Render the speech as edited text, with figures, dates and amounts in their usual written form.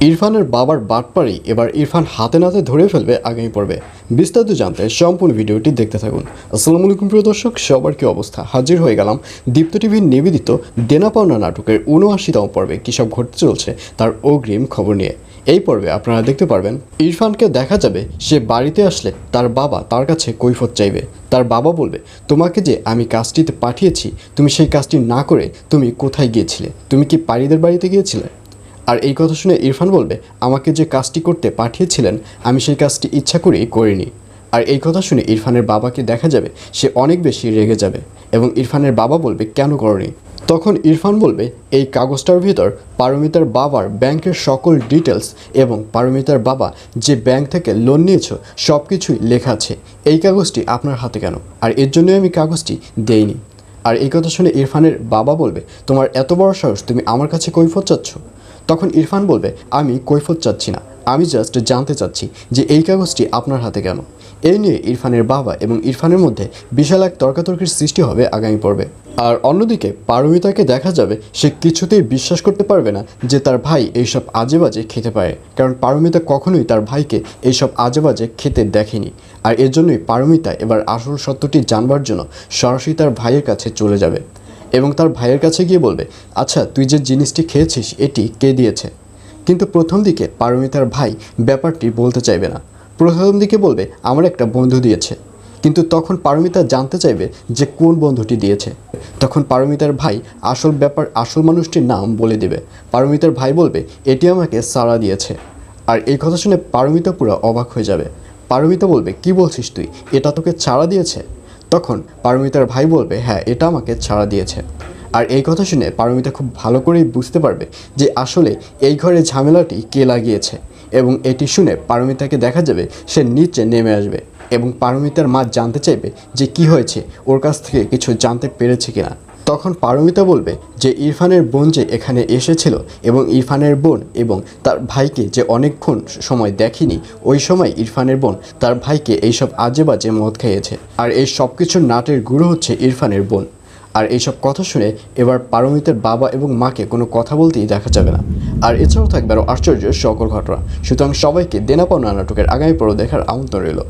ইরফানের বাবার বাটপাড়ি এবার ইরফান হাতে নাতে ধরে ফেলবে আগামী পর্বে। বিস্তারিত জানতে সম্পূর্ণ ভিডিওটি দেখতে থাকুন। আসসালামু আলাইকুম প্রিয় দর্শক, সবার কি অবস্থা? হাজির হয়ে গেলাম দীপ্ত টিভির নিবেদিত দেনা পাওনা নাটকের ৭৯তম পর্বে কী সব ঘটতে চলছে তার অগ্রিম খবর নিয়ে। এই পর্বে আপনারা দেখতে পারবেন ইরফানকে দেখা যাবে সে বাড়িতে আসলে তার বাবা তার কাছে কৈফিয়ত চাইবে। তার বাবা বলবে, তোমাকে যে আমি কাজটিতে পাঠিয়েছি তুমি সেই কাজটি না করে তুমি কোথায় গিয়েছিলে? তুমি কি পারিদের বাড়িতে গিয়েছিলে? আর এই কথা শুনে ইরফান বলবে, আমাকে যে কাজটি করতে পাঠিয়েছিলেন আমি সেই কাজটি ইচ্ছা করেই করিনি। আর এই কথা শুনে ইরফানের বাবাকে দেখা যাবে সে অনেক বেশি রেগে যাবে এবং ইরফানের বাবা বলবে, কেন করনি? তখন ইরফান বলবে, এই কাগজটার ভিতর পারমিতার বাবার ব্যাংকের সকল ডিটেলস এবং পারমিতার বাবা যে ব্যাংক থেকে লোন নিয়েছো সব কিছুই লেখা আছে। এই কাগজটি আপনার হাতে কেন? আর এর জন্যই আমি কাগজটি দেইনি। আর এই কথা শুনে ইরফানের বাবা বলবে, তোমার এত বড় সাহস, তুমি আমার কাছে কৈফিয়ত চাচ্ছ? তখন ইরফান বলবে, আমি কৈফিয়ত চাচ্ছি না, আমি জাস্ট জানতে চাচ্ছি যে এই কাগজটি আপনার হাতে কেন। এই নিয়ে ইরফানের বাবা এবং ইরফানের মধ্যে বিশাল এক তর্কাতর্কির সৃষ্টি হবে আগামী পর্বে। আর অন্যদিকে পারমিতাকে দেখা যাবে সে কিছুতেই বিশ্বাস করতে পারবে না যে তার ভাই এইসব আজে বাজে খেতে পারে, কারণ পারমিতা কখনোই তার ভাইকে এইসব আজে বাজে খেতে দেখেনি। আর এর জন্যই পারমিতা এবার আসল সত্যটি জানবার জন্য সরাসরি তার ভাইয়ের কাছে চলে যাবে এবং তার ভাইয়ের কাছে গিয়ে বলবে, আচ্ছা তুই যে জিনিসটি খেয়েছিস এটি কে দিয়েছে? কিন্তু প্রথম দিকে পারমিতার ভাই ব্যাপারটি বলতে চাইবে না। প্রথম দিকে বলবে, আমার একটা বন্ধু দিয়েছে। কিন্তু তখন পারমিতা জানতে চাইবে যে কোন বন্ধুটি দিয়েছে। তখন পারমিতার ভাই আসল মানুষটির নাম বলে দেবে। পারমিতার ভাই বলবে, এটি আমাকে সারা দিয়েছে। আর এই কথা শুনে পারমিতা পুরো অবাক হয়ে যাবে। পারমিতা বলবে, কি বলছিস তুই? এটা তোকে ছাড়া দিয়েছে? তখন পারমিতার ভাই বলবে, হ্যাঁ এটা আমাকে ছাড়া দিয়েছে। আর এই কথা শুনে পারমিতা খুব ভালো করেই বুঝতে পারবে যে আসলে এই ঘরে ঝামেলাটি কে লাগিয়েছে। এবং এটি শুনে পারমিতাকে দেখা যাবে সে নিচে নেমে আসবে এবং পারমিতার মা জানতে চাইবে যে কি হয়েছে, ওর কাছ থেকে কিছু জানতে পেরেছে কিনা। তখন পারমিতা বলবে যে ইরফানের বোন যে এখানে এসেছিল এবং ইরফানের বোন এবং তার ভাইকে যে অনেকক্ষণ সময় দেখেনি, ওই সময় ইরফানের বোন তার ভাইকে এইসব আজে বাজে মদ খাইয়েছে। আর এই সব কিছুর নাটের গুরু হচ্ছে ইরফানের বোন। আর এইসব কথা শুনে এবার পারমিতার বাবা এবং মাকে কোনো কথা বলতেই দেখা যাবে না। আর এছাড়াও থাকবে আরও আশ্চর্য সকল ঘটনা। সুতরাং সবাইকে দেনা পাওনা নাটকের আগামী পর্ব দেখার আমন্ত্রণ রইল।